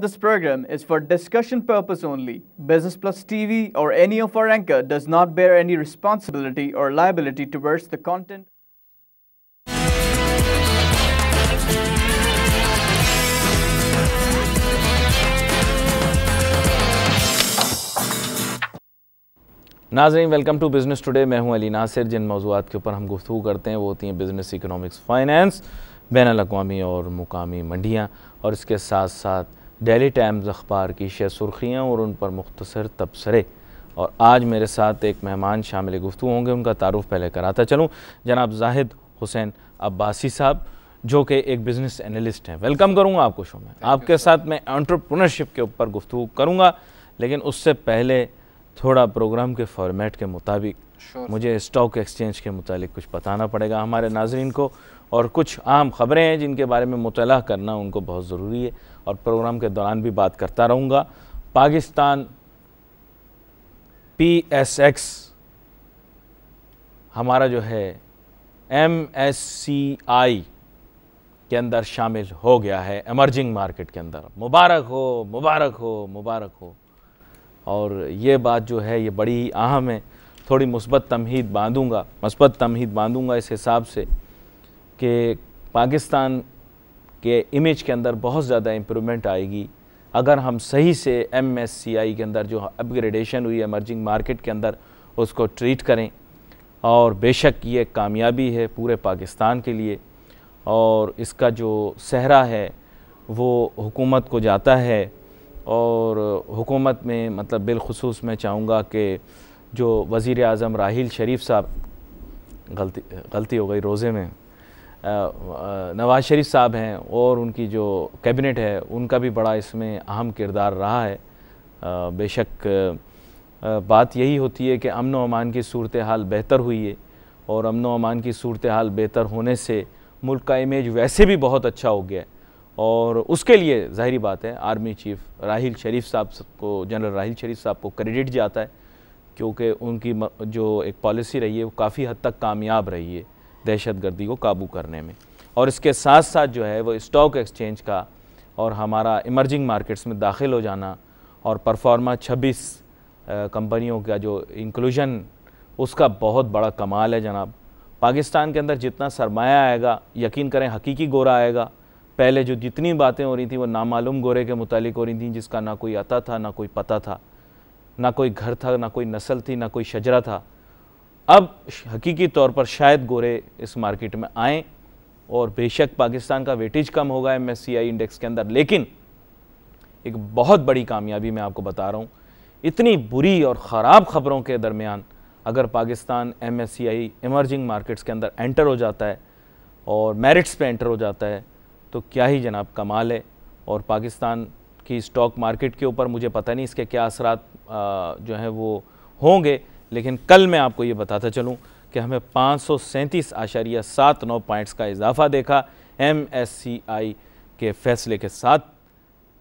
This program is for discussion purpose only. Business Plus TV or any of our anchor does not bear any responsibility or liability towards the content. नाज़रीन, welcome to business today. मैं हूं अली नासिर। जिन मौज़ूआत के ऊपर हम गुफ्तगू करते हैं वो होती हैं बिज़नेस, इकोनॉमिक्स, फाइनेंस, बैनुल-अक़वामी और मुकामी मंडियाँ, और इसके साथ साथ डेली टाइम्स अखबार की शेयर सुर्खियाँ और उन पर मुख्तसर तबसरे। और आज मेरे साथ एक मेहमान शामिल गुफ्तगू होंगे, उनका तारुफ़ पहले कराता चलूँ। जनाब ज़ाहिद हुसैन अब्बासी साहब, जो कि एक बिज़नेस एनालिस्ट हैं। वेलकम करूँगा आपको शो में। आपके साथ मैं एंटरप्रेन्योरशिप के ऊपर गुफ्तगू करूँगा, लेकिन उससे पहले थोड़ा प्रोग्राम के फॉर्मेट के मुताबिक मुझे स्टॉक एक्सचेंज के मुतालिक कुछ बताना पड़ेगा हमारे नाजरीन को, और कुछ आम ख़बरें हैं जिनके बारे में मुतला करना उनको बहुत ज़रूरी है, और प्रोग्राम के दौरान भी बात करता रहूँगा। पाकिस्तान PSX हमारा जो है MSCI के अंदर शामिल हो गया है, एमर्जिंग मार्केट के अंदर। मुबारक हो, मुबारक हो, मुबारक हो। और ये बात जो है ये बड़ी ही अहम है। थोड़ी मुस्बत तमहीद बांधूँगा इस हिसाब से कि पाकिस्तान के इमेज के अंदर बहुत ज़्यादा इम्प्रूवमेंट आएगी अगर हम सही से MSCI के अंदर जो अपग्रेडेशन हुई एमर्जिंग मार्केट के अंदर उसको ट्रीट करें। और बेशक ये कामयाबी है पूरे पाकिस्तान के लिए, और इसका जो सहरा है वो हुकूमत को जाता है। और हुकूमत में मतलब बिलखुसूस मैं चाहूँगा कि जो वज़ीर आज़म राहील शरीफ साहब, गलती हो गई रोज़े में, नवाज़ शरीफ साहब हैं, और उनकी जो कैबिनेट है उनका भी बड़ा इसमें अहम किरदार रहा है। बेशक बात यही होती है कि अमन व अमान की सूरत हाल बेहतर हुई है, और अमन व अमान की सूरत हाल बेहतर होने से मुल्क का इमेज वैसे भी बहुत अच्छा हो गया है। और उसके लिए ज़ाहिरी बात है आर्मी चीफ राहील शरीफ साहब को, जनरल राहील शरीफ साहब को क्रेडिट जाता है, क्योंकि उनकी जो एक पॉलिसी रही है वो काफ़ी हद तक कामयाब रही है दहशतगर्दी को काबू करने में। और इसके साथ साथ जो है वो स्टॉक एक्सचेंज का और हमारा इमर्जिंग मार्केट्स में दाखिल हो जाना, और परफॉर्मा 26 कंपनियों का जो इंक्लूजन, उसका बहुत बड़ा कमाल है जनाब। पाकिस्तान के अंदर जितना सरमाया आएगा, यकीन करें हकीकी गोरा आएगा। पहले जो जितनी बातें हो रही थी वो नामालूम गोरे के मुतालिक हो रही थी, जिसका ना कोई आता था, ना कोई पता था, ना कोई घर था, ना कोई नस्ल थी, ना कोई शजरा था। अब हकीकी तौर पर शायद गोरे इस मार्केट में आएँ, और बेशक पाकिस्तान का वेटेज कम होगा MSCI इंडेक्स के अंदर, लेकिन एक बहुत बड़ी कामयाबी मैं आपको बता रहा हूँ। इतनी बुरी और ख़राब ख़बरों के दरमियान अगर पाकिस्तान MSCI इमर्जिंग मार्केट्स के अंदर एंटर हो जाता है और मेरिट्स पे एंटर हो जाता है तो क्या ही जनाब कमाल है। और पाकिस्तान की स्टॉक मार्केट के ऊपर मुझे पता नहीं इसके क्या असरात जो हैं वो होंगे, लेकिन कल मैं आपको ये बताता चलूँ कि हमें 537.79 पॉइंट्स का इजाफा देखा MSCI के फ़ैसले के साथ।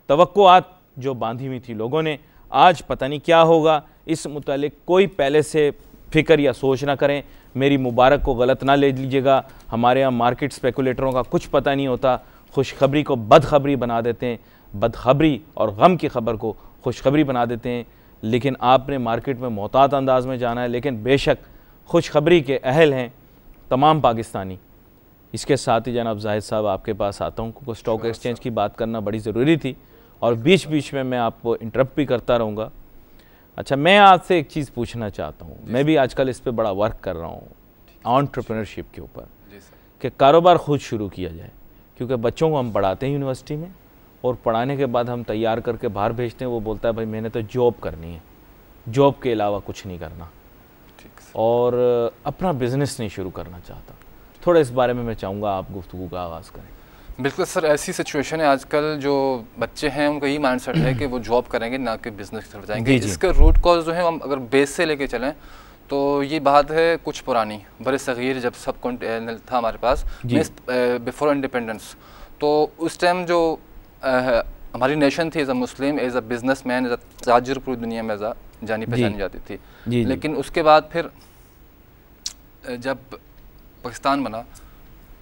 तवक्कुआत जो बांधी हुई थी लोगों ने, आज पता नहीं क्या होगा, इस मुतालिक कोई पहले से फ़िक्र या सोच ना करें। मेरी मुबारक को गलत ना ले लीजिएगा, हमारे यहाँ मार्केट स्पेकुलेटरों का कुछ पता नहीं होता, खुशखबरी को बदखबरी बना देते हैं, बदखबरी और गम की खबर को खुशखबरी बना देते हैं। लेकिन आपने मार्केट में मोहतात अंदाज में जाना है। लेकिन बेशक खुशखबरी के अहल हैं तमाम पाकिस्तानी। इसके साथ ही जनाब जाहिद साहब आपके पास आता हूँ, क्योंकि स्टॉक एक्सचेंज की बात करना बड़ी ज़रूरी थी, और बीच बीच में मैं आपको इंटरप्ट भी करता रहूँगा। अच्छा, मैं आपसे एक चीज़ पूछना चाहता हूँ। मैं भी आजकल इस पे बड़ा वर्क कर रहा हूँ एंटरप्रेन्योरशिप के ऊपर, कि कारोबार खुद शुरू किया जाए, क्योंकि बच्चों को हम पढ़ाते हैं यूनिवर्सिटी में, और पढ़ाने के बाद हम तैयार करके बाहर भेजते हैं। वो बोलता है भाई मैंने तो जॉब करनी है, जॉब के अलावा कुछ नहीं करना, और अपना बिज़नेस नहीं शुरू करना चाहता। थोड़ा इस बारे में मैं चाहूँगा आप गुफ्तगू का आगाज़ करें। बिल्कुल सर, ऐसी सिचुएशन है आजकल। जो बच्चे हैं उनका यही माइंडसेट है कि वो जॉब करेंगे, ना कि बिज़नेस की तरफ जाएंगे। इसके रूट कॉज जो है हम अगर बेस से लेके चलें तो ये बात है कुछ पुरानी, बड़े सग़ीर जब सब कॉन्टिनेंट था हमारे पास बिफोर इंडिपेंडेंस, तो उस टाइम जो हमारी नेशन थी as a Muslim, as a business man, as a ताजिर पूरी दुनिया में जानी पहचानी जाती थी। लेकिन उसके बाद फिर जब पाकिस्तान बना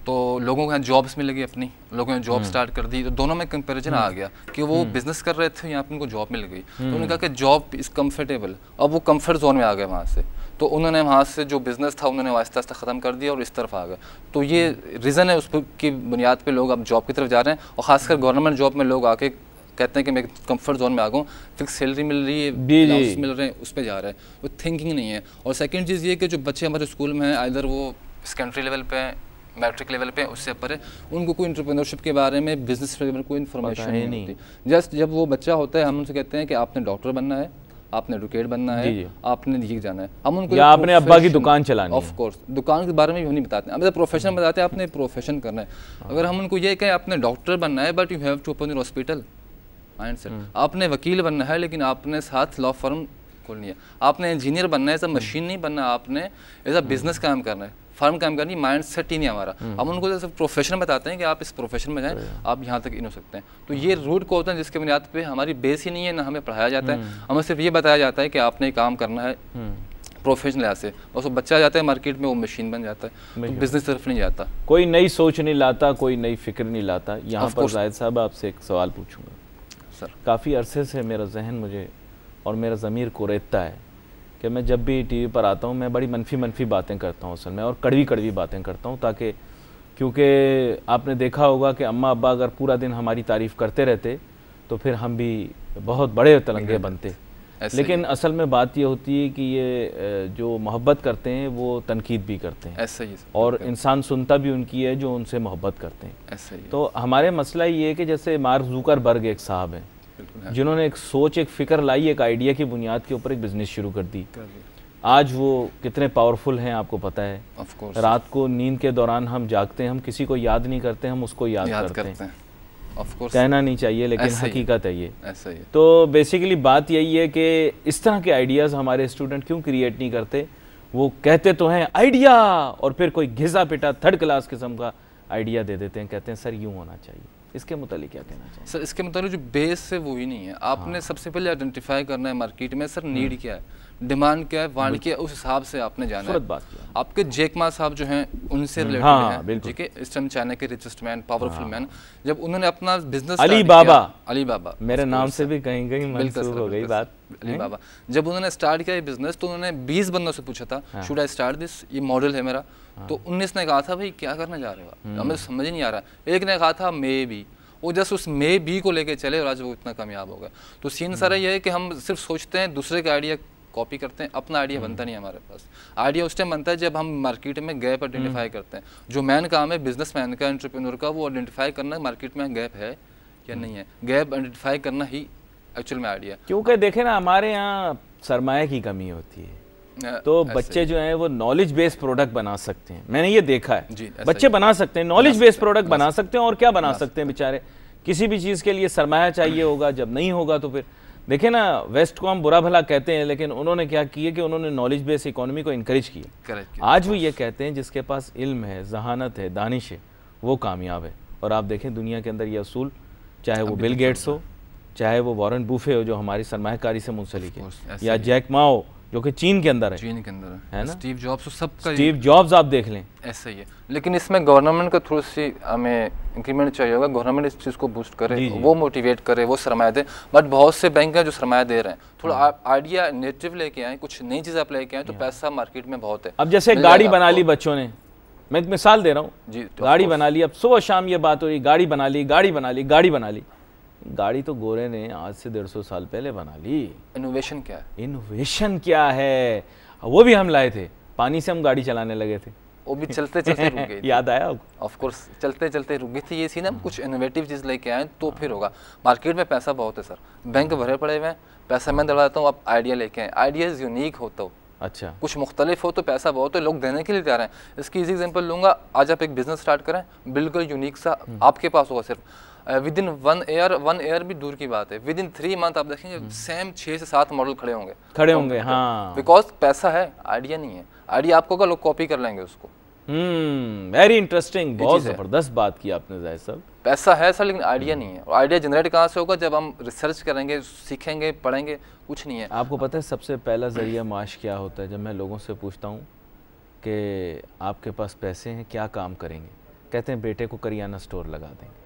तो लोगों को यहाँ जॉब्स मिल गई, अपनी लोगों ने जॉब स्टार्ट कर दी, तो दोनों में कंपैरिजन आ गया कि वो बिजनेस कर रहे थे, यहाँ पे उनको जॉब मिल गई, तो उन्होंने कहा कि जॉब इज़ कम्फर्टेबल, अब वो कंफर्ट जोन में आ गए वहाँ से, तो उन्होंने वहाँ से जो बिज़नेस था उन्होंने आहिस्ता आहिस्ता ख़त्म कर दिया और इस तरफ आ गए। तो ये रीज़न है उस की बुनियाद पे लोग अब जॉब की तरफ जा रहे हैं, और ख़ासकर गवर्नमेंट जॉब में लोग आके कहते हैं कि मैं कंफर्ट जोन में आ गया हूँ, फिक्स सैलरी मिल रही है, अलाउंस मिल रहे हैं, उस पर जा रहे हैं, वो थिंकिंग नहीं है। और सेकेंड चीज़ ये कि जो बच्चे हमारे स्कूल में हैं, आइदर वो सेकेंडरी लेवल पे हैं, मैट्रिक लेवल पे, उससे ऊपर है, उनको कोई एंटरप्रेन्योरशिप के बारे में, बिजनेस के बारे में कोई इन्फॉर्मेशन नहीं होती। जस्ट जब वो बच्चा होता है हम उनसे कहते हैं कि आपने डॉक्टर बनना है, आपने एडवोकेट बनना है, आपने ये जाना है, हम उनको, या आपने अब्बा की दुकान चलानी है, ऑफ कोर्स दुकान के बारे में भी नहीं बताते, हम प्रोफेशन बताते हैं, आपने प्रोफेशन करना है। अगर हम उनको ये कहें आपने डॉक्टर बनना है but you have to open your hospital mindset, आपने वकील बनना है लेकिन आपने साथ लॉ फर्म खोलनी है, आपने इंजीनियर बनना है, एज अ मशीन नहीं बनना, आपने एज अ बिजनेस काम करना है, फर्म काम करनी, माइंड सेट ही नहीं हमारा। हम उनको जैसे प्रोफेशन बताते हैं कि आप इस प्रोफेशन में जाएं, आप यहाँ तक इन हो सकते हैं। तो ये रूट को होता है जिसके बुनियाद पे हमारी बेस ही नहीं है, ना हमें पढ़ाया जाता है, हमें सिर्फ ये बताया जाता है कि आपने काम करना है प्रोफेशनल ऐसे, बस वो बच्चा जाता है मार्केट में, वो मशीन बन जाता है, तो बिजनेस तरफ नहीं जाता, कोई नई सोच नहीं लाता, कोई नई फिक्र नहीं लाता। यहाँ पर जाहिद साहब आपसे एक सवाल पूछूंगा सर। काफ़ी अरसे से मेरा जहन मुझे और मेरा ज़मीर कुरेदता है कि मैं जब भी टीवी पर आता हूँ मैं बड़ी मनफी बातें करता हूँ असल में, और कड़वी बातें करता हूँ, ताकि क्योंकि आपने देखा होगा कि अम्मा अब्बा अगर पूरा दिन हमारी तारीफ़ करते रहते तो फिर हम भी बहुत बड़े तलंगे बनते। लेकिन असल में बात ये होती है कि ये जो मोहब्बत करते हैं वो तनकीद भी करते हैं, ऐसा ही, और इंसान सुनता भी उनकी है जो उनसे मोहब्बत करते हैं। ऐसा ही। तो हमारे मसला ये है कि जैसे मार्क ज़ुकरबर्ग एक साहब हैं जिन्होंने एक सोच, एक फ़िक्र लाई, एक आइडिया की बुनियाद के ऊपर एक बिज़नेस शुरू कर दी। आज वो कितने पावरफुल हैं आपको पता है। रात को नींद के दौरान हम जागते हैं, हम किसी को याद नहीं करते, हम उसको याद करते हैं। कहना नहीं चाहिए लेकिन हकीकत है ये। ऐसा ही। तो बेसिकली बात यही है कि इस तरह के आइडियाज़ हमारे स्टूडेंट क्यों क्रिएट नहीं करते। वो कहते तो हैं आइडिया, और फिर कोई घिसा पिटा थर्ड क्लास किस्म का आइडिया दे देते हैं, कहते हैं सर यूँ होना चाहिए। इसके मुतालिक क्या कहना चाहिए? सर इसके मुतालिक जो बेस है वो ही नहीं है। आपने सबसे पहले आइडेंटिफाई करना है मार्केट में सर नीड क्या है, डिमांड क्या है, वांड क्या है, उस हिसाब से आपने जाना है। बात किया। आपके जैक मा साहब जो हैं उनसे रिलेटेड हैं, ठीक है, इस टाइम चाइना के रिचेस्ट मैन, पावरफुल मैन, जब उन्होंने अपना बिजनेस अली बाबा मेरे नाम से भी कहीं कहीं मंसूब हो गई बात, अली बाबा, जब उन्होंने स्टार्ट किया ये बिजनेस तो उन्होंने 20 बंदों से पूछा था शुड आई स्टार्ट दिस, ये मॉडल है मेरा। तो 19 ने कहा था भाई क्या करने जा रहे हो, हमें समझ ही नहीं आ रहा। एक ने कहा था मे बी, वो जस्ट उस मे बी को लेके चले और आज वो इतना कामयाब हो गया। तो सीन सारा ये है कि हम सिर्फ सोचते हैं, दूसरे का आइडिया कॉपी करते हैं, अपना आइडिया बनता नहीं है हमारे पास। आइडिया उस टाइम बनता है जब हम मार्केट में गैप आइडेंटिफाई करते हैं। जो मैन काम है बिजनेस मैन का, एंटरप्रेन्योर का, वो आइडेंटिफाई करना मार्केट में गैप है या नहीं है। गैप आइडेंटिफाई करना ही एक्चुअल में आइडिया। क्योंकि देखें ना, हमारे यहाँ सरमाए की कमी होती है, तो बच्चे जो हैं वो नॉलेज बेस्ड प्रोडक्ट बना सकते हैं। मैंने ये देखा है, बच्चे बना सकते हैं, नॉलेज बेस्ड प्रोडक्ट बना सकते हैं। और क्या बना सकते हैं बेचारे, किसी भी चीज़ के लिए सरमाया चाहिए होगा, जब नहीं होगा तो फिर देखें ना, वेस्ट को हम बुरा भला कहते हैं लेकिन उन्होंने क्या किया कि उन्होंने नॉलेज बेस्ड इकोनॉमी को इनकरेज किया। आज वो ये कहते हैं जिसके पास इल्म है, जहानत है, दानिश है, वो कामयाब है। और आप देखें दुनिया के अंदर ये असूल, चाहे वो बिल गेट्स हो, चाहे वो वॉरेन बूफे हो जो हमारी सरमायाकारी से मुंसलिक है, या जैक मा हो जो कि चीन के अंदर है ना, स्टीव जॉब्स, सबका स्टीव जॉब्स आप देख लें, ऐसा ही है। लेकिन इसमें गवर्नमेंट का थोड़ी सी हमें इंक्रीमेंट चाहिए होगा, गवर्नमेंट इस चीज़ को बूस्ट करे, वो मोटिवेट करे, वो सरमाया दे। बट बहुत से बैंक हैं जो सरमाया दे रहे हैं, थोड़ा आइडिया नेटिव लेके आए, कुछ नई चीज़ आप लेके आए तो पैसा मार्केट में बहुत है। अब जैसे गाड़ी बना ली बच्चों ने, मैं एक मिसाल दे रहा हूँ जी, गाड़ी बना ली, अब सुबह शाम ये बात हो रही, गाड़ी बना ली, गाड़ी बना ली, गाड़ी बना ली। गाड़ी तो गोरे ने आज से 150 साल पहले बना ली। इनोवेशन क्या है? इनोवेशन क्या है, वो भी हम लाए थे, पानी से हम गाड़ी चलाने लगे थे, वो भी चलते चलते रुक गई। याद आया आपको? ऑफ कोर्स चलते चलते रुक गई थी। ये सी ना, कुछ इनोवेटिव चीज़ लेके आए तो फिर होगा। मार्केट में पैसा बहुत है सर, बैंक भरे पड़े हुए हैं, पैसा मैं दौड़ाता हूँ, आप आइडिया लेके आए, आइडियाज़ यूनिक होता हो, अच्छा कुछ मुख्तलिफ हो तो पैसा बहुत है, लोग देने के लिए तैयार हैं। इसकी इजी एग्जांपल लूँगा, आज आप एक बिजनेस स्टार्ट करें, बिल्कुल यूनिक सा आपके पास होगा, सिर्फ विद इन 1 ईयर भी दूर की बात है, विद इन 3 मंथ आप देखेंगे सेम 6 से 7 मॉडल खड़े होंगे। हाँ, बिकॉज पैसा है, आइडिया नहीं है। आइडिया आपको का लोग कॉपी कर लेंगे उसको। वेरी इंटरेस्टिंग, बहुत ज़बरदस्त बात की आपने जाहिद साहब। पैसा है सर लेकिन आइडिया नहीं है, और आइडिया जनरेट कहाँ से होगा? जब हम रिसर्च करेंगे, सीखेंगे, पढ़ेंगे, कुछ नहीं है। आपको पता है सबसे पहला ज़रिया माश क्या होता है? जब मैं लोगों से पूछता हूँ कि आपके पास पैसे हैं, क्या काम करेंगे, कहते हैं बेटे को करियाना स्टोर लगा देंगे।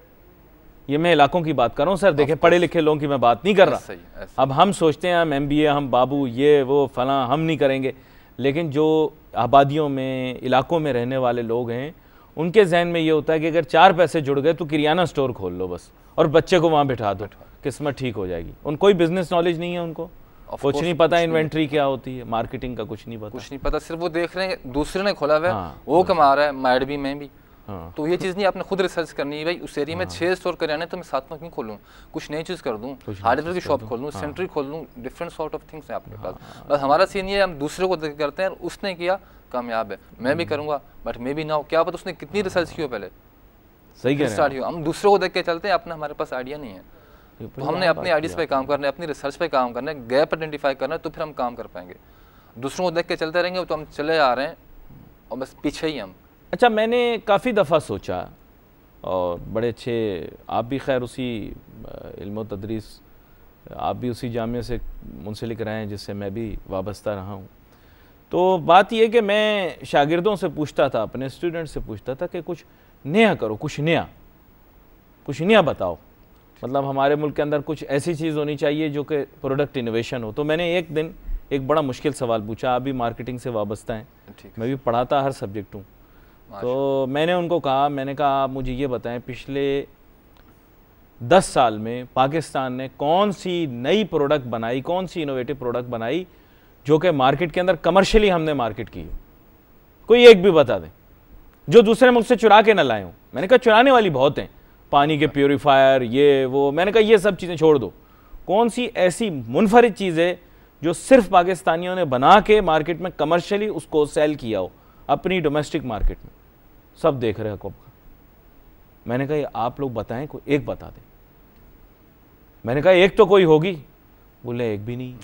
ये मैं इलाकों की बात कर रहा हूँ सर, देखें पढ़े लिखे लोगों की मैं बात नहीं कर रहा। अब हम सोचते हैं हम MBA, हम बाबू ये वो फलां, हम नहीं करेंगे, लेकिन जो आबादियों में इलाकों में रहने वाले लोग हैं उनके जहन में ये होता है कि अगर 4 पैसे जुड़ गए तो किराना स्टोर खोल लो बस, और बच्चे को वहाँ बिठा दो, किस्मत ठीक हो जाएगी। उन कोई बिजनेस नॉलेज नहीं है, उनको कुछ नहीं पता इन्वेंट्री क्या होती है, मार्केटिंग का कुछ नहीं पता, सिर्फ वो देख रहे हैं दूसरे ने खोला हुआ है, वो कमा रहा है, मैड भी मैं भी। तो ये चीज़ नहीं, आपने खुद रिसर्च करनी है भाई, उस एरिया में 6 स्टोर करियाने तो मैं 7 में क्यों खोलूँ, कुछ नई चीज़ कर दूँ, हार्डवेयर की शॉप खोल दूँ, सेंट्री खोल दूँ, डिफरेंट सॉर्ट ऑफ थिंग्स है आपके पास। बस हमारा सीन ये हम दूसरे को देख करते हैं, उसने किया कामयाब है, मैं भी करूँगा, बट मे बी ना हो, क्या पता उसने कितनी रिसर्च की हो पहले, सही कह रहे हैं। हम दूसरों को देख के चलते हैं, अपना हमारे पास आइडिया नहीं है। तो हमने अपने आइडियाज़ पे काम करना है, अपनी रिसर्च पे काम करना है, गैप आइडेंटिफाई करना है, तो फिर हम काम कर पाएंगे। दूसरों को देख के चलते रहेंगे तो हम चले आ रहे हैं और बस पीछे ही हम। अच्छा, मैंने काफ़ी दफ़ा सोचा, और बड़े अच्छे आप भी खैर उसी इल्म व तदरीस, आप भी उसी जामिया से मुंसलिक रहे हैं जिससे मैं भी वाबस्ता रहा हूँ। तो बात यह कि मैं शागिर्दों से पूछता था, अपने स्टूडेंट से पूछता था कि कुछ नया करो, कुछ नया बताओ, मतलब हमारे मुल्क के अंदर कुछ ऐसी चीज़ होनी चाहिए जो कि प्रोडक्ट इनोवेशन हो। तो मैंने एक दिन एक बड़ा मुश्किल सवाल पूछा, आप भी मार्केटिंग से वाबस्ता हैं, मैं भी पढ़ाता हर सब्जेक्ट हूँ, तो मैंने उनको कहा, मैंने कहा आप मुझे ये बताएं पिछले 10 साल में पाकिस्तान ने कौन सी नई प्रोडक्ट बनाई, कौन सी इनोवेटिव प्रोडक्ट बनाई जो कि मार्केट के अंदर कमर्शियली हमने मार्केट की हो, कोई एक भी बता दें जो दूसरे मुल्क से चुरा के ना लाए हों। मैंने कहा चुराने वाली बहुत हैं, पानी के प्योरीफायर ये वो, मैंने कहा ये सब चीज़ें छोड़ दो, कौन सी ऐसी मुनफरिद चीज़ है जो सिर्फ पाकिस्तानियों ने बना के मार्केट में कमर्शियली उसको सेल किया हो अपनी डोमेस्टिक मार्केट में, सब देख रहे हैं कब का। मैंने कहा आप लोग बताएं, कोई एक बता दें। मैंने कहा एक तो कोई होगी, बोले एक भी नहीं।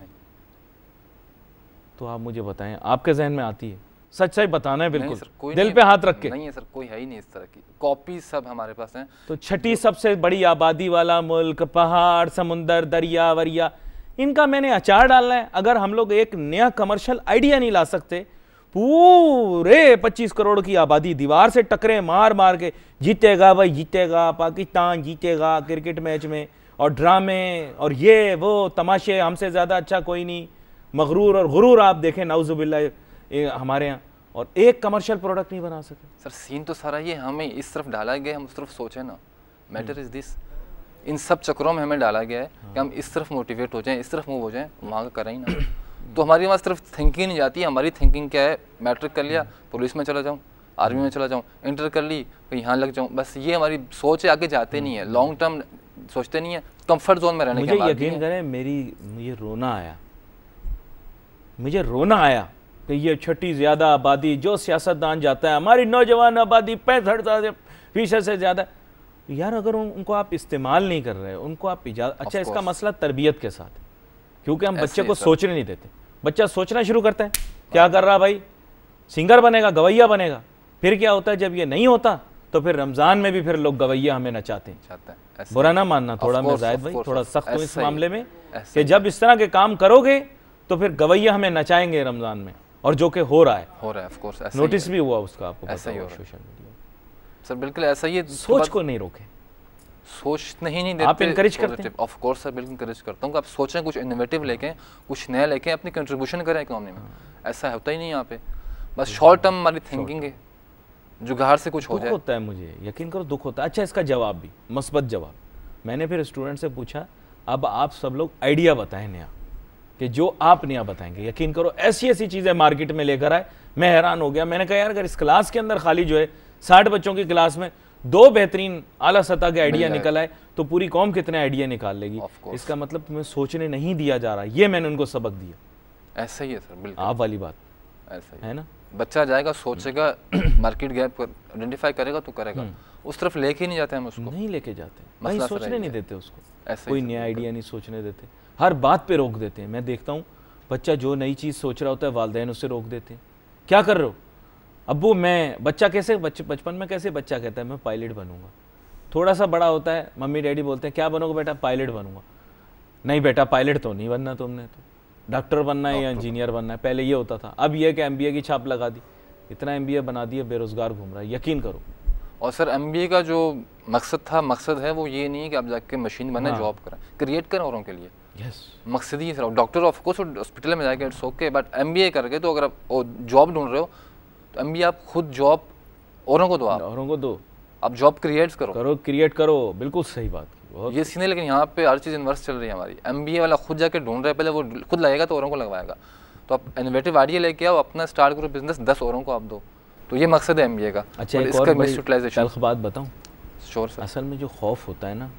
तो आप मुझे बताएं, आपके जहन में आती है? सच बताना है बिल्कुल, दिल पे हाथ रख के। नहीं है सर, कोई है ही नहीं इस तरह की, कॉपी सब हमारे पास हैं। तो छठी सबसे बड़ी आबादी वाला मुल्क, पहाड़, समुंदर, दरिया वरिया, इनका मैंने अचार डालना है। अगर हम लोग एक नया कमर्शियल आइडिया नहीं ला सकते, पूरे 25 करोड़ की आबादी दीवार से टकरे मार मार के जीतेगा भाई जीतेगा, पाकिस्तान जीतेगा क्रिकेट मैच में, और ड्रामे और ये वो तमाशे, हमसे ज़्यादा अच्छा कोई नहीं, मगरूर और गुरूर आप देखें नाउजुबिल्लाह हमारे यहाँ, और एक कमर्शियल प्रोडक्ट नहीं बना सके। सर सीन तो सारा ये हमें इस तरफ डाला गया, हम उस तरफ सोचे ना, मैटर इज़ दिस, इन सब चक्रों में हमें डाला गया है कि हम इस तरफ मोटिवेट हो जाएं, इस तरफ मूव हो जाएं, वहाँ का करें ही ना। तो हमारी वहाँ तरफ थिंकिंग नहीं जाती है। हमारी थिंकिंग क्या है, मैट्रिक कर लिया, पुलिस में चला जाऊँ, आर्मी में चला जाऊँ, इंटर कर ली, कहीं यहाँ लग जाऊँ, बस ये हमारी सोच है, आगे जाते नहीं है, लॉन्ग टर्म सोचते नहीं है, कंफर्ट जोन में रहने के बाद। मुझे यकीन करें, मुझे रोना आया कि ये छठी ज़्यादा आबादी, जो सियासतदान जाता है, हमारी नौजवान आबादी 65% से ज़्यादा, यार अगर उनको आप इस्तेमाल नहीं कर रहे, उनको आप इजाज़त, अच्छा इसका मसला तरबियत के साथ है, क्योंकि हम बच्चे को सोचने नहीं देते। बच्चा सोचना शुरू करता है, क्या कर रहा भाई, सिंगर बनेगा, गवैया बनेगा। फिर क्या होता है, जब ये नहीं होता तो फिर रमज़ान में भी फिर लोग गवैया हमें नचाते हैं। बुरा ना मानना थोड़ा, मैं जाहिद भाई थोड़ा सख्त हूँ इस मामले में, कि जब इस तरह के काम करोगे तो फिर गवैया हमें नचाएंगे रमज़ान में, और जो कि हो रहा है ऑफ कोर्स, नोटिस भी हुआ उसका, आपको ऐसा ही हो सोशल मीडिया। सर बिल्कुल ऐसा ही, सोच को नहीं रोके, सोचने ही नहीं देते। आप इनकरेज करते हैं? ऑफ कोर्स सर, बिल्कुल इनकरेज करता हूँ कि आप सोचें, कुछ इनोवेटिव लेके, कुछ नया लेके अपनी कंट्रीब्यूशन करें इकोनॉमी में। ऐसा होता ही नहीं यहाँ पे, बस शॉर्ट टर्म हमारी थिंकिंग है, जुगाड़ से कुछ हो जाए। होता है, मुझे यकीन करो दुख होता है। अच्छा इसका जवाब भी मस्बत जवाब, मैंने फिर स्टूडेंट से पूछा, अब आप सब लोग आइडिया बताएं नया, कि जो आप नया बताएंगे। यकीन करो ऐसी ऐसी चीज़ें मार्केट में लेकर आए, मैं हैरान हो गया। मैंने कहा यार अगर इस क्लास के अंदर खाली जो है 60 बच्चों की क्लास में 2 बेहतरीन आला सतह के आइडिया निकल आए तो पूरी कौम कितने आइडिया निकाल लेगी। इसका मतलब तुम्हें सोचने नहीं दिया जा रहा, ये मैंने उनको सबक दिया। ऐसा ही है सर, बिल्कुल आप वाली बात ऐसा ही है ना। बच्चा जाएगा, सोचेगा, मार्केट गैप आइडेंटिफाई करेगा तो करेगा, उस तरफ लेके नहीं जाते हम उसको, नहीं लेके जाते, नहीं सोचने नहीं देते उसको, ऐसा कोई नया आइडिया नहीं सोचने देते, हर बात पे रोक देते हैं। मैं देखता हूँ बच्चा जो नई चीज़ सोच रहा होता है, वालिदैन उससे रोक देते हैं। क्या कर रहे हो अब्बू, मैं बच्चा कैसे, बचपन में कैसे बच्चा कहता है मैं पायलट बनूंगा, थोड़ा सा बड़ा होता है मम्मी डैडी बोलते हैं क्या बनोगे बेटा, पायलट बनूंगा। नहीं बेटा पायलट तो नहीं बनना, तुमने तो डॉक्टर बनना है या इंजीनियर बनना है, पहले ये होता था। अब ये कि MBA की छाप लगा दी, इतना MBA बना दिया, बेरोजगार घूम रहा है। यकीन करो और सर MBA का जो मकसद है वो ये नहीं है कि आप जाके मशीन बने, जॉब करें, क्रिएट करें औरों के लिए। मकसद ही sir doctor of course hospital में जाके इट्स ओके, बट MBA करके तो अगर आप जॉब ढूंढ रहे हो तो MBA आप खुद जॉब औरों को दो, आप जॉब क्रिएट करो। बिल्कुल सही बात की, ये सीन है। लेकिन यहाँ पे हर चीज़ इन्वर्स चल रही है हमारी। MBA वाला खुद जाके ढूंढ रहा है, पहले वो खुद लगेगा तो औरों को लगवाएगा। तो आप इनोवेटिव आइडिया लेके आओ, अपना स्टार्ट करो बिजनेस, 10 औरों को आप दो। तो ये मकसद है MBA का। अच्छा, एक और तल्ख बात बताऊं? Sure sir. असल में जो खौफ होता है ना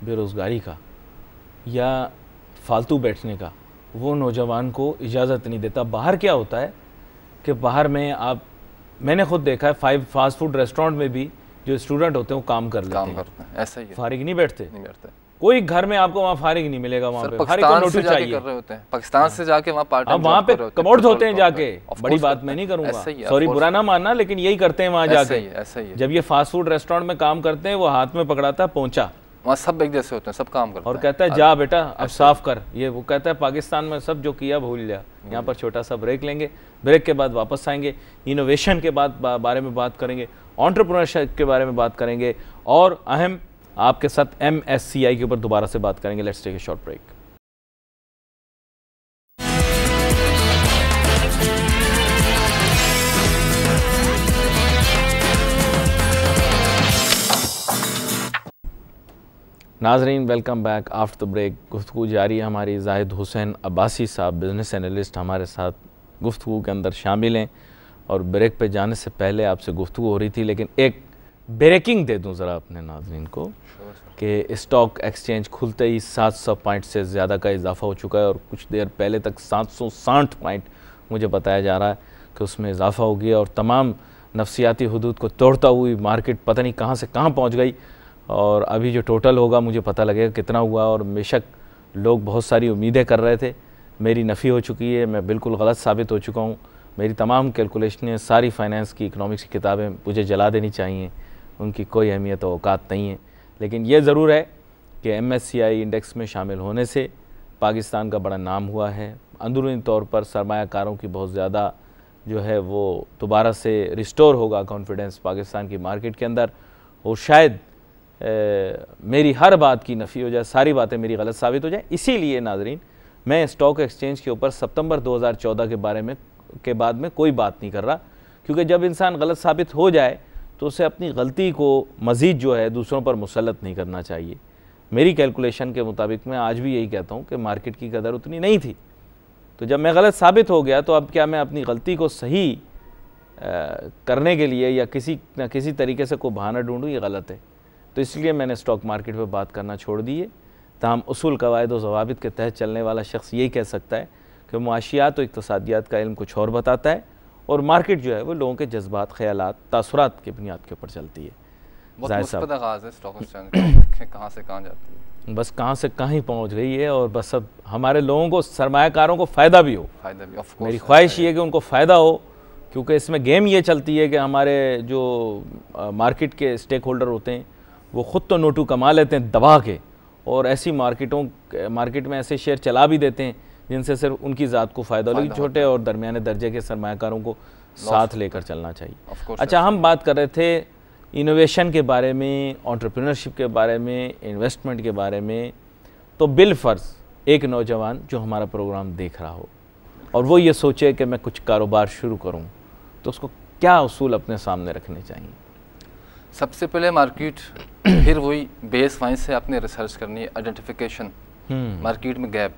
बेरोज़गारी का या फालतू बैठने का, वो नौजवान को इजाज़त नहीं देता। बाहर क्या होता है कि बाहर में मैंने खुद देखा है फास्ट फूड रेस्टोरेंट में भी जो स्टूडेंट होते हैं वो काम कर लेते हैं। ऐसा ही है, फारिग नहीं बैठते। कोई घर में आपको वहाँ फारिग नहीं मिलेगा। वहाँ पे पाकिस्तान से जाके कर रहे होते हैं, पाकिस्तान से जाके वहाँ पार्ट टाइम वहाँ पे कमोड्स होते हैं जाके। बड़ी बात मैं नहीं करूँगा, सॉरी बुरा ना मानना, लेकिन यही करते हैं वहाँ जाके। ऐसा ही है। जब ये फास्ट फूड रेस्टोरेंट में काम करते हैं, वो हाथ में पकड़ाता है पहुँचा, वहाँ सब एक जैसे होते हैं, सब काम करते हैं, और कहता है जा बेटा अब साफ कर। ये वो कहता है पाकिस्तान में सब जो किया भूल जा। यहाँ पर छोटा सा ब्रेक लेंगे, ब्रेक के बाद वापस आएंगे, इनोवेशन के बारे में बात करेंगे, एंटरप्रेन्योरशिप के बारे में बात करेंगे, और अहम आपके साथ MSCI के ऊपर दोबारा से बात करेंगे। Let's take a short break. नाजरीन, welcome back after the break. गुफ्तगू जारी है हमारी। जाहिद हुसैन अब्बासी साहब बिज़नेस एनालिस्ट हमारे साथ गुफ्तगू के अंदर शामिल हैं, और ब्रेक पे जाने से पहले आपसे गुफ्तगू हो रही थी, लेकिन एक ब्रेकिंग दे दूं ज़रा अपने नाजरीन को कि स्टॉक एक्सचेंज खुलते ही 700 पॉइंट से ज़्यादा का इजाफा हो चुका है, और कुछ देर पहले तक 760 पॉइंट मुझे बताया जा रहा है कि उसमें इजाफा हो गया, और तमाम नफसियाती हुदूद को तोड़ता हुई मार्केट पता नहीं कहाँ से कहाँ पहुँच गई। और अभी जो टोटल होगा मुझे पता लगेगा कितना हुआ। और बेशक लोग बहुत सारी उम्मीदें कर रहे थे, मेरी नफ़ी हो चुकी है, मैं बिल्कुल गलत साबित हो चुका हूँ। मेरी तमाम कैलकुलेशनें, सारी फाइनेंस की, इकनॉमिक्स की किताबें मुझे जला देनी चाहिए, उनकी कोई अहमियत और औकात नहीं है। लेकिन ये ज़रूर है कि MSCI इंडेक्स में शामिल होने से पाकिस्तान का बड़ा नाम हुआ है। अंदरूनी तौर पर सरमायाकारों की बहुत ज़्यादा जो है वो दोबारा से रिस्टोर होगा कॉन्फिडेंस पाकिस्तान की मार्केट के अंदर, और शायद मेरी हर बात की नफ़ी हो जाए, सारी बातें मेरी गलत साबित हो जाए। इसीलिए नाजरीन, मैं स्टॉक एक्सचेंज के ऊपर सितंबर 2014 के बाद में कोई बात नहीं कर रहा, क्योंकि जब इंसान गलत साबित हो जाए तो उसे अपनी गलती को मज़ीद जो है दूसरों पर मुसल्लत नहीं करना चाहिए। मेरी कैलकुलेशन के मुताबिक मैं आज भी यही कहता हूँ कि मार्केट की कदर उतनी नहीं थी, तो जब मैं गलत साबित हो गया तो अब क्या मैं अपनी गलती को सही करने के लिए या किसी न किसी तरीके से कोई बहाना ढूंढूँ, ये गलत है। तो इसलिए मैंने स्टॉक मार्केट पर बात करना छोड़ दी है। तमाम उसूल कवायद और ज़वाबित के तहत चलने वाला शख्स यही कह सकता है कि मुआशियात और इक़्तिसादियात का इल्म कुछ और बताता है, और मार्केट जो है वो लोगों के जज्बात, ख़यालात, तासुरात की बुनियाद के ऊपर चलती है। कहाँ से कहाँ जाती है, बस कहाँ से कहाँ ही पहुँच गई है, और बस अब हमारे लोगों को, सरमायाकारों को फ़ायदा भी हो। मेरी ख्वाहिश ये है कि उनको फ़ायदा हो, क्योंकि इसमें गेम ये चलती है कि हमारे जो मार्केट के स्टेक होल्डर होते हैं वो ख़ुद तो नोटू कमा लेते हैं दबा के, और ऐसी मार्केट में ऐसे शेयर चला भी देते हैं जिनसे सिर्फ उनकी ज़ात को फ़ायदा हो, लेकिन छोटे और दरमियाने दर्जे के सरमायाकारों को साथ लेकर चलना चाहिए। अच्छा, हम बात कर रहे थे इनोवेशन के बारे में, एंटरप्रेन्योरशिप के बारे में, इन्वेस्टमेंट के बारे में। तो बिलफर्ज एक नौजवान जो हमारा प्रोग्राम देख रहा हो और वो ये सोचे कि मैं कुछ कारोबार शुरू करूं, तो उसको क्या उसूल अपने सामने रखने चाहिए? सबसे पहले मार्केट, फिर वही बेस वाइन से आपने रिसर्च करनी है, आइडेंटिफिकेशन, मार्केट में गैप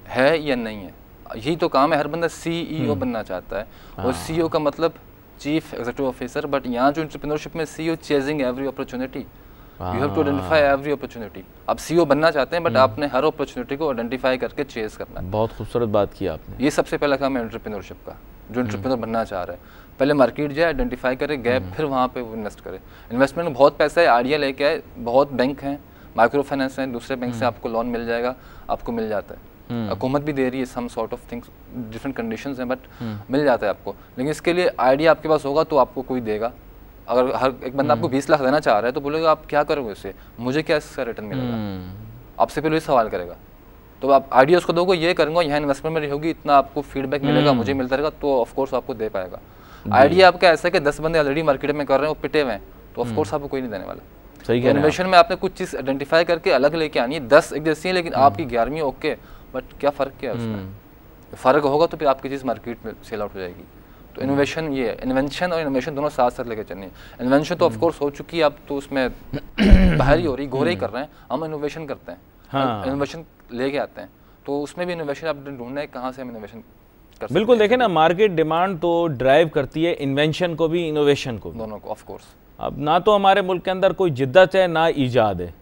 है या नहीं है। यही तो काम है, हर बंदा CEO बनना चाहता है, और CEO का मतलब चीफ एग्जीक्यूटिव ऑफिसर, बट यहाँ जो एंटरप्रेन्योरशिप में CEO chasing every opportunity, you have to identify every opportunity. आप CEO बनना चाहते हैं, बट आपने हर अपॉर्चुनिटी को आइडेंटिफाई करके चेज करना है। बहुत खूबसूरत बात की आपने। ये सबसे पहला काम है एंटरप्रेन्योरशिप का, जो एंटरप्रेन्योर बनना चाह रहा है। पहले मार्केट जाए, आइडेंटिफाई करे गैप, फिर वहाँ पे वो इन्वेस्ट करे। इन्वेस्टमेंट में बहुत पैसा है, आइडिया लेके आए, बहुत बैंक हैं, माइक्रो फाइनेंस हैं, दूसरे बैंक से आपको लोन मिल जाएगा, आपको मिल जाता है। हुकूमत भी दे रही है, some sort of things, different conditions हैं, बट मिल जाता है आपको। लेकिन इसके लिए आइडिया आपके पास होगा तो आपको कोई देगा। अगर हर एक बंदा आपको 20 लाख देना चाह रहा है तो बोलेगा आप क्या करोगे इससे, मुझे क्या इसका रिटर्न मिलेगा, आपसे पहले सवाल करेगा। तो आप आइडिया उसको दोगे, ये करूँगा, यहाँ इन्वेस्टमेंट मेरी होगी, इतना आपको फीडबैक मिलेगा, मुझे मिलता रहेगा, तो ऑफकोर्स आपको दे पाएगा। आइडिया आपका ऐसा है कि 10 बंदे ऑलरेडी मार्केट में कर रहे हैं, वो पिटे हुए हैं, तो ऑफ कोर्स आपको कोई नहीं देने वाला। सही तो इनोवेशन में आपने कुछ चीज़ आइडेंटिफाई करके अलग लेके आनी है। 10 एक जैसी है लेकिन आपकी 11वीं ओके, बट क्या फ़र्क क्या है उसमें? फ़र्क होगा तो फिर आपकी चीज़ मार्केट में सेल आउट हो जाएगी। तो इनोवेशन ये है, इन्वेंशन और इनोवेशन दोनों साथ साथ लेके चलनी है। इन्वेंशन तो ऑफ कोर्स हो चुकी है, अब तो उसमें बाहर ही हो रही, गोरे ही कर रहे हैं, हम इनोवेशन करते हैं। हाँ। इनोवेशन लेके आते हैं, तो उसमें भी इनोवेशन आप ढूंढना है कहाँ से हम इनोवेशन कर सकते हैं। बिल्कुल, देखें ना, मार्केट डिमांड तो ड्राइव करती है इन्वेंशन को भी, इनोवेशन को भी, दोनों को ऑफ कोर्स। अब ना तो हमारे मुल्क के अंदर कोई जिद्दत है ना ईजाद है।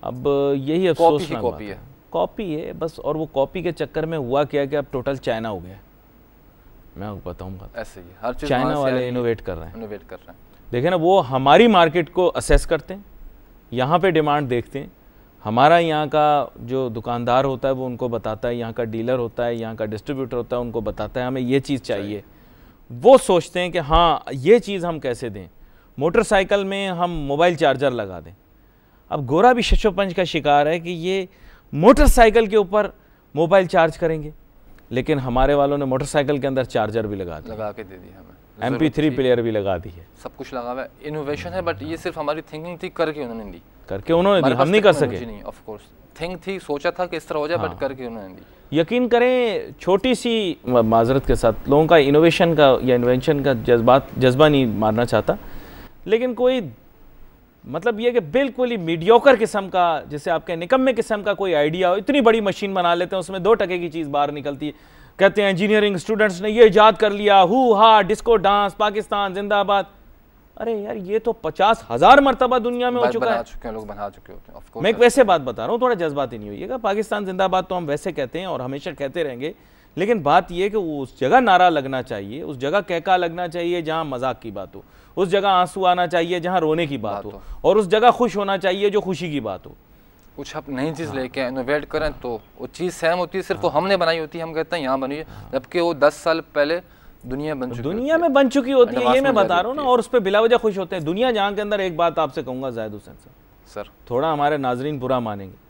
अब यही अफसोस है, कॉपी है बस। और वो कॉपी के चक्कर में हुआ क्या कि अब टोटल चाइना हो गया। मैं आपको बताऊंगा, ऐसे ही हर चीज़ चाइना वाले इनोवेट कर रहे हैं। देखें ना, वो हमारी मार्केट को असेस करते हैं, यहाँ पे डिमांड देखते हैं, हमारा यहाँ का जो दुकानदार होता है वो उनको बताता है, यहाँ का डीलर होता है, यहाँ का डिस्ट्रीब्यूटर होता है, उनको बताता है हमें ये चीज़ चाहिए। वो सोचते हैं कि हाँ ये चीज़ हम कैसे दें। मोटरसाइकिल में हम मोबाइल चार्जर लगा दें। अब गोरा भी शशोपंज का शिकार है कि ये मोटरसाइकिल के ऊपर मोबाइल चार्ज करेंगे, लेकिन हमारे वालों ने मोटरसाइकिल के अंदर चार्जर भी लगा के दे दी हमें, MP3 प्लेयर भी लगा दी है, सब कुछ लगा हुआ है। इनोवेशन है, बट ये सिर्फ हमारी थिंकिंग थी, करके उन्होंने दी, हम नहीं कर सके। नहीं, ऑफ कोर्स थिंक थी, सोचा था कि इस तरह हो जाए, बट करके उन्होंने दी। यकीन करें, छोटी सी माजरत के साथ, लोगों का इनोवेशन का या इन्वेंशन का जज्बा नहीं मारना चाहता, लेकिन कोई मतलब ये कि बिल्कुल ही मीडियोकर किस्म का, जैसे आपके निकम्मे किस्म का कोई आइडिया हो, इतनी बड़ी मशीन बना लेते हैं, उसमें 2% की चीज़ बाहर निकलती है, कहते हैं इंजीनियरिंग स्टूडेंट्स ने ये इजाद कर लिया, हु हा, डिस्को डांस, पाकिस्तान जिंदाबाद। अरे यार, ये तो 50,000 मरतबा दुनिया में हो चुका है, लोग बना चुके होते हैं। मैं एक वैसे बात बता रहा हूँ, थोड़ा जज्बाती नहीं होइएगा। पाकिस्तान जिंदाबाद तो हम वैसे कहते हैं और हमेशा कहते रहेंगे, लेकिन बात यह कि उस जगह नारा लगना चाहिए, उस जगह कहका लगना चाहिए जहाँ मजाक की बात हो, उस जगह आंसू आना चाहिए जहाँ रोने की बात हो, और उस जगह खुश होना चाहिए जो खुशी की बात हो। कुछ आप नई चीज़ लेके इनोवेट करें तो वो चीज़ सेम होती है, सिर्फ वो हमने बनाई होती है, हम कहते हैं यहाँ बनी है, जबकि वो 10 साल पहले दुनिया में बन चुकी होती है। ये मैं बता रहा हूँ ना, और उस पर बिलावजह खुश होते हैं दुनिया जहाँ के अंदर। एक बात आपसे कहूँगा जाहिद हुसैन सर, थोड़ा हमारे नाजरीन बुरा मानेंगे,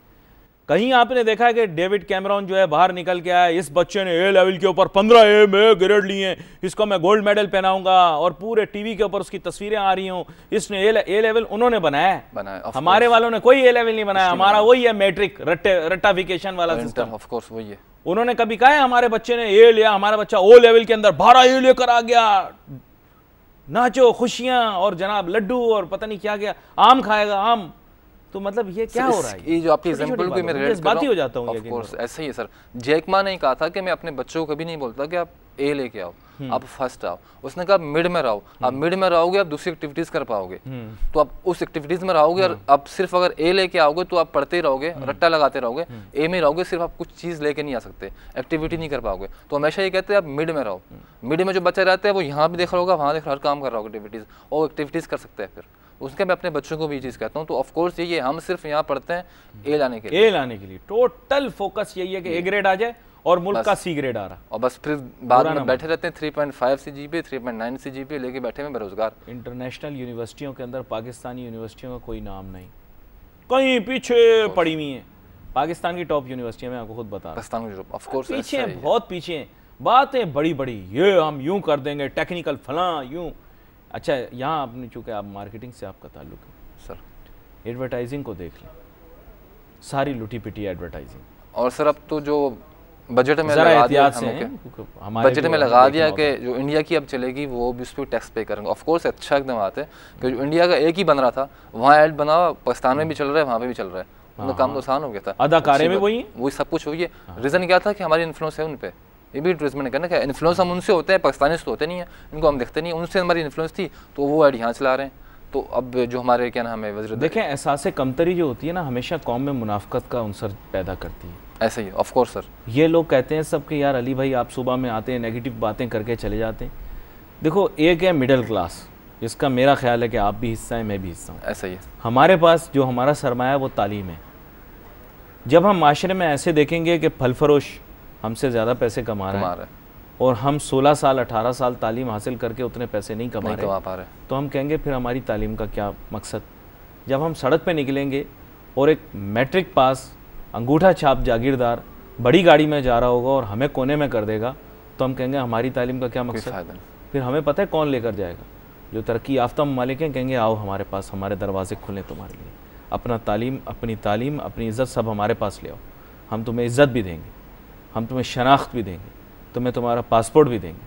कहीं आपने देखा है कि डेविड कैमरॉन जो है बाहर निकल के आया, इस बच्चे ने ए लेवल के ऊपर 15 में ग्रेड लिए, इसको मैं गोल्ड मेडल पहनाऊंगा, और पूरे टीवी के ऊपर उसकी तस्वीरें आ रही हों, इसने ए लेवल उन्होंने बनाया। हमारे वालों ने कोई ए लेवल नहीं बनाया, हमारा वही है मैट्रिक रट्टाफिकेशन वाला सिस्टम। ऑफ कोर्स वही है। उन्होंने कभी कहा है हमारे बच्चे ने ए लिया, हमारा बच्चा ओ लेवल के अंदर 12 ए लेकर आ गया, नाचो खुशियां और जनाब लड्डू और पता नहीं क्या क्या, आम खाएगा आम। तो मतलब ये क्या हो रहा है? ये जो आपकी एग्जांपल को मैं रिलेट बात ही हो जाता हूँ। ऑफ कोर्स ऐसे ही है सर। जैक मा ने कहा था कि मैं अपने बच्चों को कभी नहीं बोलता कि आप ए लेके आओ, आप फर्स्ट आओ। उसने कहा मिड में रहो, आप मिड में रहोगे आप दूसरी एक्टिविटीज कर पाओगे, तो आप उस एक्टिविटीज में रहोगे। और आप सिर्फ अगर ए लेके आओगे तो आप पढ़ते रहोगे, रट्टा लगाते रहोगे, ए में रहोगे, सिर्फ आप कुछ चीज लेके नहीं आ सकते, एक्टिविटी नहीं कर पाओगे। तो हमेशा ये कहते हैं आप मिड में रहो। मिड में जो बच्चा रहता है वो यहाँ भी देख रहा होगा, वहाँ देख रहा, हर काम कर रहा होगा, एक्टिविटीज और एक्टिविटीज कर सकते हैं। फिर उसके मैं अपने बच्चों को भी ये चीज़ कहता हूँ। तो ऑफ कोर्स ये हम सिर्फ यहाँ पढ़ते हैं ए लाने के लिए, टोटल फोकस यही है कि ए ग्रेड आ जाए और मुल्क का सी ग्रेड आ रहा, और बस फिर बाद में बैठे रहते हैं 3.5 CGPA 3.9 CGPA लेके बैठे हैं बेरोजगार। इंटरनेशनल यूनिवर्सिटियों के अंदर पाकिस्तानी यूनिवर्सिटियों का कोई नाम नहीं, कहीं पीछे पड़ी हुई है। पाकिस्तान की टॉप यूनिवर्सिटियां मैं आपको खुद बता रहा हूँ, ऑफ कोर्स पीछे हैं, बहुत पीछे हैं। बातें बड़ी बड़ी, ये हम यूं कर देंगे, टेक्निकल फलां यूं। अच्छा, यहाँ आपने चूँकि आप मार्केटिंग से आपका ताल्लुक है सर, एडवर्टाइजिंग को देख लें, सारी लुटी पिटी एडवर्टाइजिंग। और सर अब तो जो बजट में लगा दिया बजट में लगा दिया कि जो इंडिया की अब चलेगी वो भी उस पर टैक्स पे करेंगे। ऑफ कोर्स अच्छा एकदम बात है कि जो इंडिया का एक ही बन रहा था वहाँ ऐड बना, पाकिस्तान में भी चल रहा है, वहाँ पे भी चल रहा है, उनका काम तो आसान हो गया था। अदाकारें में वही सब कुछ वही है। रीज़न क्या था कि हमारी इन्फ्लुएंस है उन पर, ये भी टूरिज्म ने कहना कि इन्फ्लुएंस हम उनसे होते हैं, पाकिस्तानी तो होते नहीं है, इनको हम देखते नहीं, उनसे हमारी इन्फ्लुएंस थी तो वो ऐड यहाँ चला रहे हैं। तो अब जो हमारे क्या नाम है वज़ीर, देखें एहसास कमतरी जो होती है ना, हमेशा कौम में मुनाफकत का अंसर पैदा करती है। ऐसे ही ऑफ कोर्स सर, ये लोग कहते हैं सब कि यार अली भाई आप सुबह में आते हैं नेगेटिव बातें करके चले जाते हैं। देखो, एक है मिडिल क्लास जिसका मेरा ख्याल है कि आप भी हिस्सा हैं, मैं भी हिस्सा हूँ। ऐसा ही है। हमारे पास जो हमारा सरमाया है वो तालीम है। जब हम माशरे में ऐसे देखेंगे कि फल फरोश हमसे ज़्यादा पैसे कमा रहा है और हम 16 साल 18 साल तालीम हासिल करके उतने पैसे नहीं कमा रहे, तो हम कहेंगे फिर हमारी तालीम का क्या मकसद। जब हम सड़क पे निकलेंगे और एक मैट्रिक पास अंगूठा छाप जागीरदार बड़ी गाड़ी में जा रहा होगा और हमें कोने में कर देगा, तो हम कहेंगे हमारी तालीम का क्या मकसद। फिर हमें पता है कौन लेकर जाएगा, जो तरक्की याफ्ता ममालिक हैं कहेंगे आओ हमारे पास, हमारे दरवाजे खुले तुम्हारे लिए, अपनी तालीम अपनी इज़्ज़त सब हमारे पास ले आओ, हम तुम्हें इज़्ज़त भी देंगे, हम तुम्हें शनाख्त भी देंगे, तुम्हें तुम्हारा पासपोर्ट भी देंगे।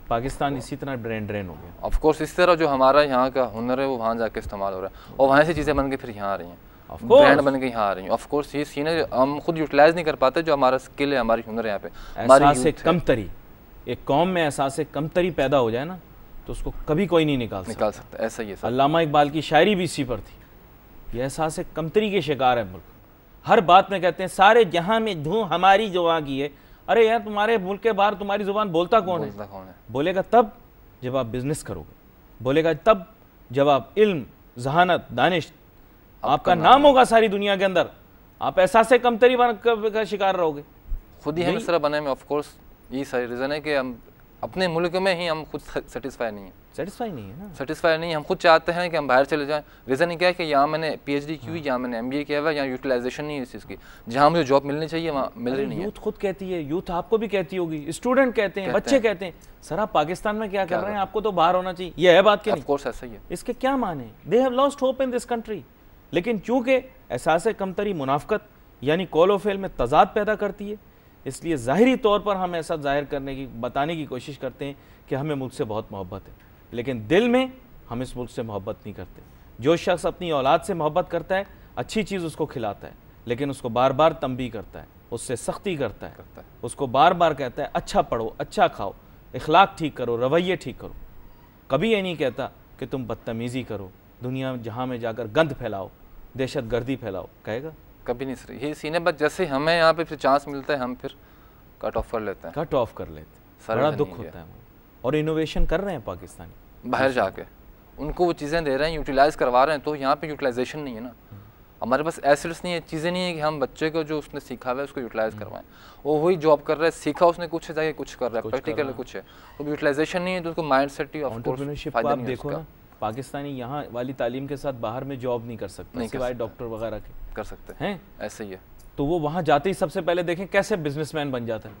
पाकिस्तान इसी तरह ड्रेन हो गया। ऑफ कोर्स इस तरह जो हमारा यहाँ का हुनर है वो वहाँ जाके इस्तेमाल हो रहा है और वहाँ से चीज़ें बन के फिर यहाँ आ रही हैं, ब्रांड बन के यहाँ आ रही हैं। ऑफ कोर्स ये सीन है हम खुद यूटिलाइज नहीं कर पाते, जो हमारा स्किल है, हमारी हुनर है यहाँ पे। एहसास कमतरी, एक कौम में एहसास कमतरी पैदा हो जाए ना तो उसको कभी कोई नहीं निकाल सकता। ऐसा ही है। अल्लामा इकबाल की शायरी भी इसी पर थी। यह एहसास कमतरी के शिकार है मुल्क। हर बात में कहते हैं सारे जहां में धूम हमारी जुबान की है। अरे यार तुम्हारे मुल्क के बाहर तुम्हारी जुबान बोलता कौन है? बोलेगा तब जब आप बिजनेस करोगे, बोलेगा तब जब आप इल्म, जहानत, दानिश, आपका नाम होगा सारी दुनिया के अंदर, आप एहसास कमतरी का शिकार रहोगे। खुद ही हम इस तरह बने में ऑफ कोर्स यही सारी रीज़न है कि हम अपने मुल्क में ही हम खुद सेटिस्फाई नहीं है सेटिस्फाई नहीं है। हम खुद चाहते हैं कि हम बाहर चले जाएं। रीज़न क्या है कि यहाँ मैंने PhD की हुई, यहाँ मैंने MBA किया हुआ है, यहाँ यूटिलाइजेशन नहीं है इस चीज़ की, जहाँ मुझे जॉब मिलनी चाहिए वहाँ मिल रही नहीं है। यूथ खुद कहती है, यूथ आपको भी कहती होगी, स्टूडेंट कहते हैं, बच्चे कहते हैं सर आप पाकिस्तान में क्या कर रहे हैं, आपको तो बाहर होना चाहिए। ये है बात की नहीं? ऑफ कोर्स ऐसा ही है। इसके क्या माने? They have lost hope in this country. लेकिन चूंकि एहसास कमतरी मुनाफकत यानी कौल व फ़ेल में तजाद पैदा करती है, इसलिए ज़ाहिरी तौर पर हम ऐसा जाहिर करने की, बताने की कोशिश करते हैं कि हमें मुल्क से बहुत मोहब्बत है, लेकिन दिल में हम इस मुल्क से मोहब्बत नहीं करते। जो शख्स अपनी औलाद से मोहब्बत करता है, अच्छी चीज़ उसको खिलाता है, लेकिन उसको बार बार तंबी करता है, उससे सख्ती करता है, उसको बार बार कहता है अच्छा पढ़ो, अच्छा खाओ, इखलाक ठीक करो, रवैये ठीक करो, कभी ये नहीं कहता कि तुम बदतमीज़ी करो, दुनिया जहाँ में जाकर गंद फैलाओ, दहशत गर्दी फैलाओ, कहेगा कभी नहीं। सर ये सीन है, बस जैसे हमें यहाँ पे फिर चांस मिलता है हम फिर कट ऑफ कर लेते हैं, बड़ा दुख होता है। और इनोवेशन कर रहे हैं पाकिस्तानी बाहर जाके, उनको वो चीज़ें दे रहे हैं, यूटिलाइज़ करवा रहे हैं, तो यहाँ पे यूटिलाइजेशन नहीं है ना। हमारे पास एसेट्स नहीं है, चीज़ें नहीं है कि हम बच्चे को जो उसने सीखा हुआ है उसको यूटिलाइज़ करवाएं। वो वही जॉब कर रहा है, सीखा उसने कुछ है, जाके कुछ कर रहा है, प्रैक्टिकल कुछ है, तो यूटिलाइजेशन नहीं है, तो उसको माइंड सेट ही एंटरप्रेन्योरशिप आप देखो ना, पाकिस्तानी यहाँ वाली तालीम के साथ बाहर में जॉब नहीं कर सकते, सिवाय डॉक्टर वगैरह के कर सकते हैं, ऐसे ही है। तो वो वहाँ जाते ही सबसे पहले देखें कैसे बिजनेसमैन बन जाता है,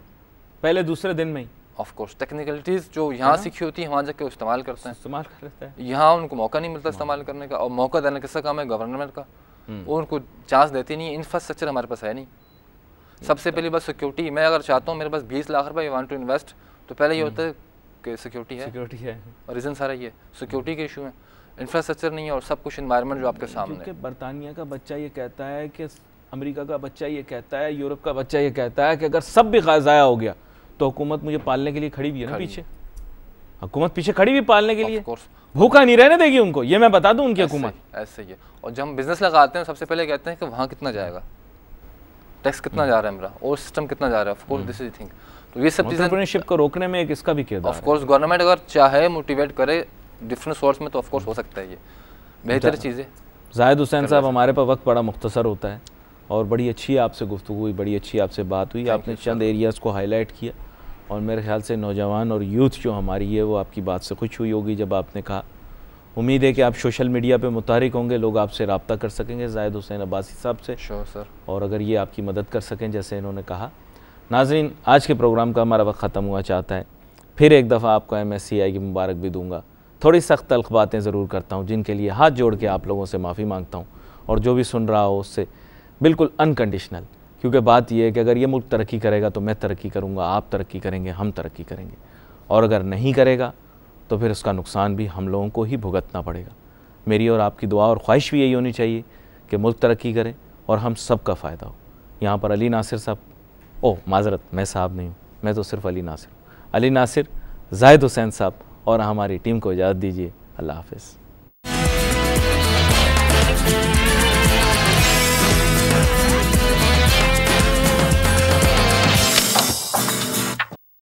पहले दूसरे दिन में ही। ऑफ कोर्स टेक्निकलिटीज़ जो यहाँ सीखी होती है वहाँ जाके इस्तेमाल करते हैं, इस्तेमाल कर लेते हैं। यहाँ उनको मौका नहीं मिलता इस्तेमाल करने का, और मौका देना किसका काम है? गवर्नमेंट का। वो उनको चांस देती नहीं है। इंफ्रास्ट्रक्चर हमारे पास है नहीं। सबसे पहली बात सिक्योरिटी। मैं अगर चाहता हूँ मेरे पास 20 लाख रुपये वांट टू इन्वेस्ट, तो पहले ये होता है कि सिक्योरिटी है, और रीज़न सारा ये सिक्योरिटी के इशू है, इंफ्रास्ट्रक्चर नहीं है, और सब कुछ इन्वायरमेंट जो आपके सामने है। बरतानिया का बच्चा ये कहता है कि, अमेरिका का बच्चा ये कहता है, यूरोप का बच्चा ये कहता है कि अगर सब भी ज़ाया हो गया तो हुकूमत मुझे पालने के लिए खड़ी भी है ना पीछे। हुकूमत पीछे खड़ी भी पालने के लिए, भूखा नहीं रहने देगी उनको, ये मैं बता दूं उनकी हुकूमत। ऐसे ही है। और जब हम बिजनेस लगाते हैं सबसे पहले कहते हैं कि वहाँ कितना जाएगा, टैक्स कितना जा रहा है मेरा, और सिस्टम कितना जा रहा है। Of course this is thing. तो ये सब चीज़ें एंटरप्रेन्योरशिप को रोकने में एक इसका भी किरदार है। ऑफ कोर्स गवर्नमेंट अगर चाहे मोटिवेट करे डिफरेंट सोर्स में, तो ऑफ कोर्स हो सकता है ये बेहतर चीज़ें। जाहिद हुसैन साहब, हमारे पास वक्त बड़ा मुख्तसर होता है और बड़ी अच्छी आपसे गुफ्तगू हुई, बड़ी अच्छी आपसे बात हुई, आपने चंद एरियाज़ को हाईलाइट किया, और मेरे ख्याल से नौजवान और यूथ जो हमारी है वो आपकी बात से खुश हुई होगी जब आपने कहा। उम्मीद है कि आप सोशल मीडिया पे मुतहरिक होंगे, लोग आपसे रब्ता कर सकेंगे जाहिद हुसैन अब्बासी साहब से। Sure sir. और अगर ये आपकी मदद कर सकें जैसे इन्होंने कहा। नाज़रीन, आज के प्रोग्राम का हमारा वक्त ख़त्म हुआ चाहता है। फिर एक दफ़ा आपको MSCI की मुबारक भी दूंगा। थोड़ी सख्त तल्ख बातें ज़रूर करता हूँ, जिनके लिए हाथ जोड़ के आप लोगों से माफ़ी मांगता हूँ, और जो भी सुन रहा हो उससे बिल्कुल अनकंडीशनल, क्योंकि बात यह है कि अगर ये मुल्क तरक्की करेगा तो मैं तरक्की करूँगा, आप तरक्की करेंगे, हम तरक्की करेंगे, और अगर नहीं करेगा तो फिर उसका नुकसान भी हम लोगों को ही भुगतना पड़ेगा। मेरी और आपकी दुआ और ख्वाहिश भी यही होनी चाहिए कि मुल्क तरक्की करे और हम सब का फ़ायदा हो। यहाँ पर अली नासिर साहब, माज़रत, मैं साहब नहीं हूँ, मैं तो सिर्फ अली नासिर हूँ। अली नासिर, जाहिद हुसैन साहब और हमारी टीम को इजाज़त दीजिए। अल्लाह हाफ़िज़।